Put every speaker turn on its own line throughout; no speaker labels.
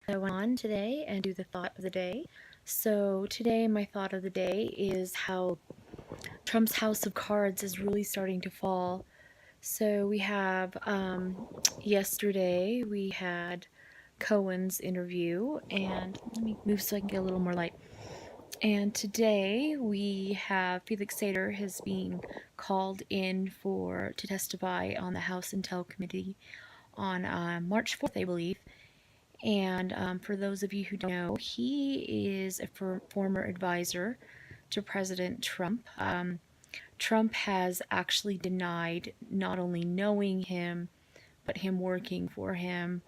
I went on today and do the thought of the day. So today my thought of the day is how Trump's house of cards is really starting to fall. So we have yesterday we had Cohen's interview, and let me move so I can get a little more light. And today we have Felix Sater has been called in to testify on the House Intel Committee on March 4th, I believe. And for those of you who don't know, he is a former advisor to President Trump. Trump has actually denied not only knowing him, but him working for him.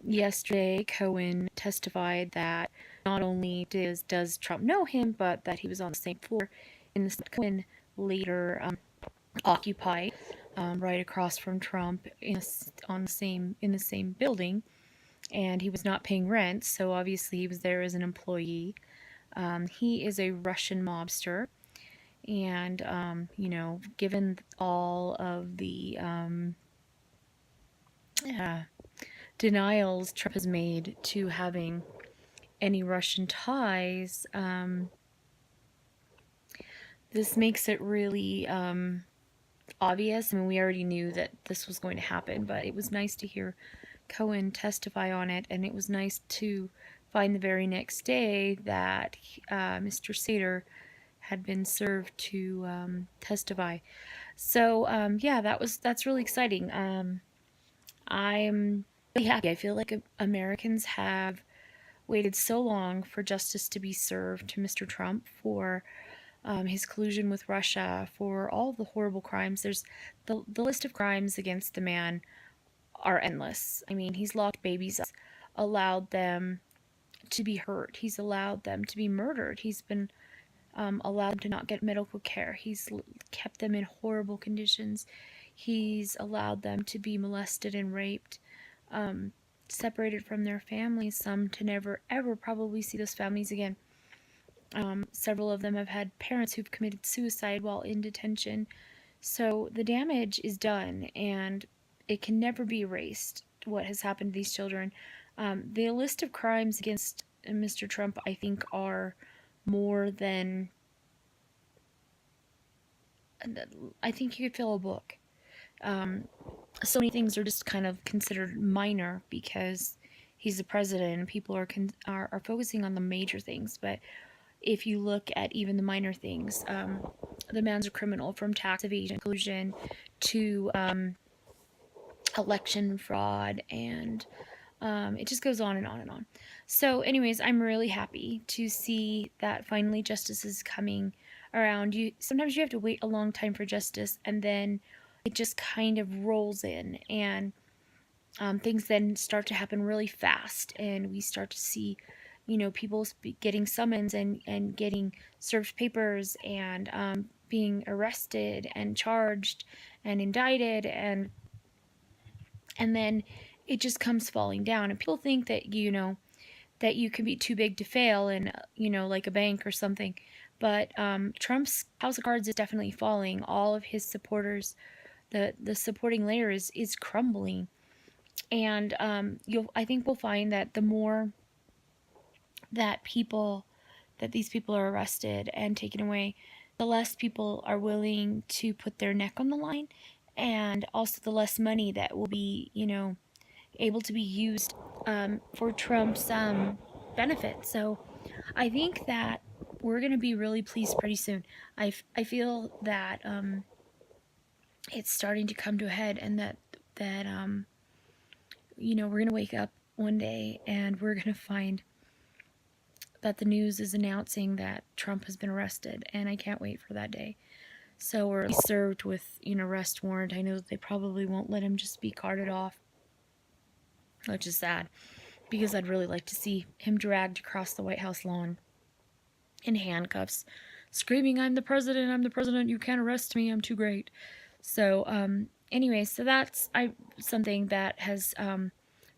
Yesterday, Cohen testified that not only does Trump know him, but that he was on the same floor in the Cohen later occupied right across from Trump in the same building, and he was not paying rent, so obviously he was there as an employee. He is a Russian mobster, and given all of the denials Trump has made to having any Russian ties, this makes it really obvious. I mean, we already knew that this was going to happen, but it was nice to hear Cohen testify on it, and it was nice to find the very next day that Mr. Sater had been served to testify. So yeah, that's really exciting. I'm really happy. I feel like Americans have waited so long for justice to be served to Mr. Trump for his collusion with Russia, for all the horrible crimes. There's the list of crimes against the man are endless. I mean, he's locked babies up, allowed them to be hurt. He's allowed them to be murdered. He's been allowed them to not get medical care. He's kept them in horrible conditions. He's allowed them to be molested and raped, separated from their families, some to never ever probably see those families again. Several of them have had parents who've committed suicide while in detention. So the damage is done, and it can never be erased, what has happened to these children. The list of crimes against Mr. Trump, I think, are more than... I think you could fill a book. So many things are just kind of considered minor because he's the president and people are focusing on the major things. But if you look at even the minor things, the man's a criminal, from tax evasion, collusion, to election fraud, and it just goes on and on and on. So anyways, I'm really happy to see that finally justice is coming around. Sometimes you have to wait a long time for justice, and then it just kind of rolls in, and things then start to happen really fast, and we start to see people getting summons and getting served papers, and being arrested and charged and indicted, and then it just comes falling down. And people think that that you can be too big to fail, and like a bank or something. But Trump's house of cards is definitely falling. All of his supporters, the supporting layer is crumbling. And I think we'll find that the more that these people are arrested and taken away, the less people are willing to put their neck on the line, and also the less money that will be able to be used for Trump's benefit. So I think that we're going to be really pleased pretty soon. I feel that it's starting to come to a head, and that we're going to wake up one day and we're going to find that the news is announcing that Trump has been arrested, and I can't wait for that day. So we're served with arrest warrant. I know that they probably won't let him just be carted off, which is sad, because I'd really like to see him dragged across the White House lawn in handcuffs, screaming, I'm the president, you can't arrest me, I'm too great." So anyway, so that's something that has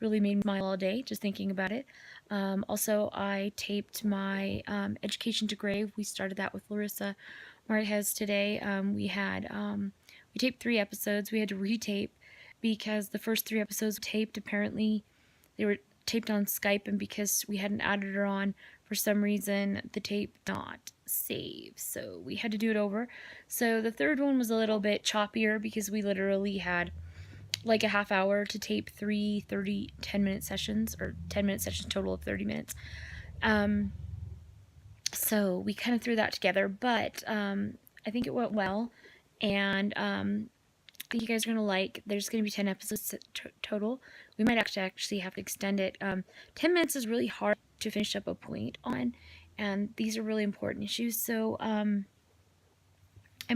really made me smile all day, just thinking about it. Also, I taped my Education to Grave. We started that with Larissa Marquez today. We taped 3 episodes. We had to retape because the first 3 episodes taped, apparently they were taped on Skype, and because we hadn't added her on, for some reason the tape did not save, so we had to do it over. So the third one was a little bit choppier because we literally had like a half hour to tape 10-minute sessions, or 10-minute sessions total of 30 minutes. So we kind of threw that together, but I think it went well, and I think you guys are going to like. There's going to be 10 episodes total. We might actually have to extend it. 10 minutes is really hard to finish up a point on, and these are really important issues, so I'm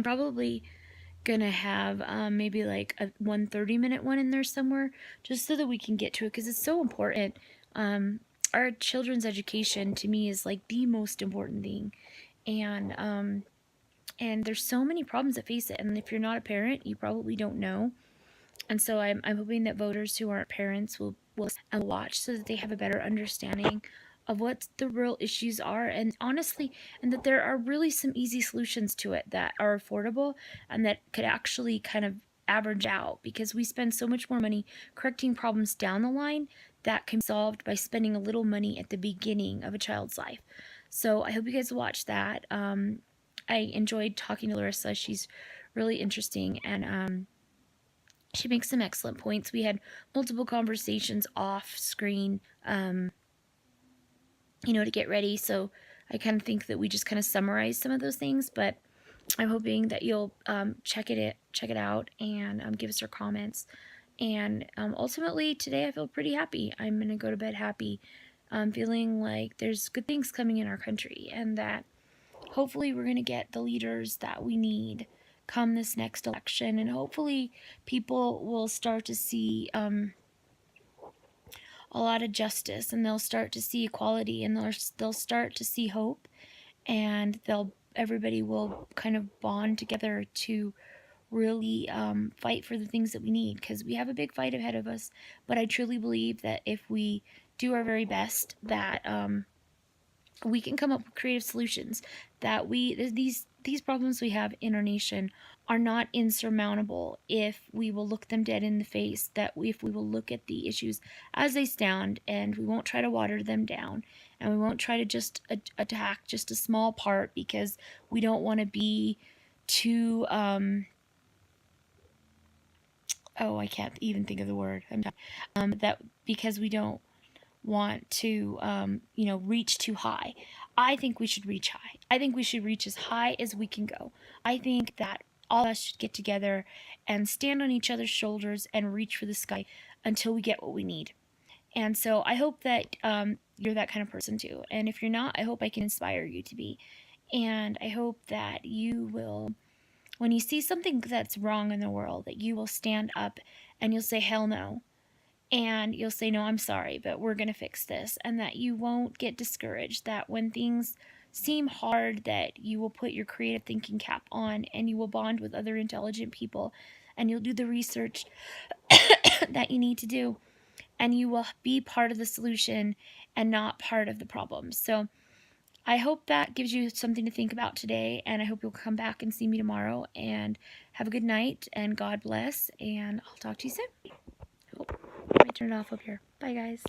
probably gonna have maybe like a 1 30-minute one in there somewhere, just so that we can get to it, because it's so important. Our children's education to me is like the most important thing, and there's so many problems that face it, and if you're not a parent, you probably don't know. And so I'm hoping that voters who aren't parents will and watch, so that they have a better understanding of what the real issues are, and honestly, and that there are really some easy solutions to it that are affordable and that could actually kind of average out, because we spend so much more money correcting problems down the line that can be solved by spending a little money at the beginning of a child's life. So I hope you guys watch that. I enjoyed talking to Larissa. She's really interesting, and she makes some excellent points. We had multiple conversations off screen, to get ready. So I kind of think that we just kind of summarized some of those things, but I'm hoping that you'll check it out and give us your comments. And ultimately today I feel pretty happy. I'm going to go to bed happy. Feeling like there's good things coming in our country, and that hopefully we're going to get the leaders that we need come this next election, and hopefully people will start to see a lot of justice, and they'll start to see equality, and they'll start to see hope, and everybody will kind of bond together to really fight for the things that we need, because we have a big fight ahead of us. But I truly believe that if we do our very best, that we can come up with creative solutions, that these problems we have in our nation are not insurmountable if we will look them dead in the face, that if we will look at the issues as they stand, and we won't try to water them down, and we won't try to just attack just a small part because we don't want to be too I can't even think of the word. That because we don't want to reach too high. I think we should reach high. I think we should reach as high as we can go. I think that all of us should get together and stand on each other's shoulders and reach for the sky until we get what we need. And so I hope that you're that kind of person too. And if you're not, I hope I can inspire you to be. And I hope that you will, when you see something that's wrong in the world, that you will stand up and you'll say, hell no. And you'll say, no, I'm sorry, but we're going to fix this. And that you won't get discouraged, that when things seem hard, that you will put your creative thinking cap on, and you will bond with other intelligent people, and you'll do the research that you need to do, and you will be part of the solution and not part of the problem. So I hope that gives you something to think about today, and I hope you'll come back and see me tomorrow, and have a good night, and God bless, and I'll talk to you soon. Let me turn it off up here. Bye, guys.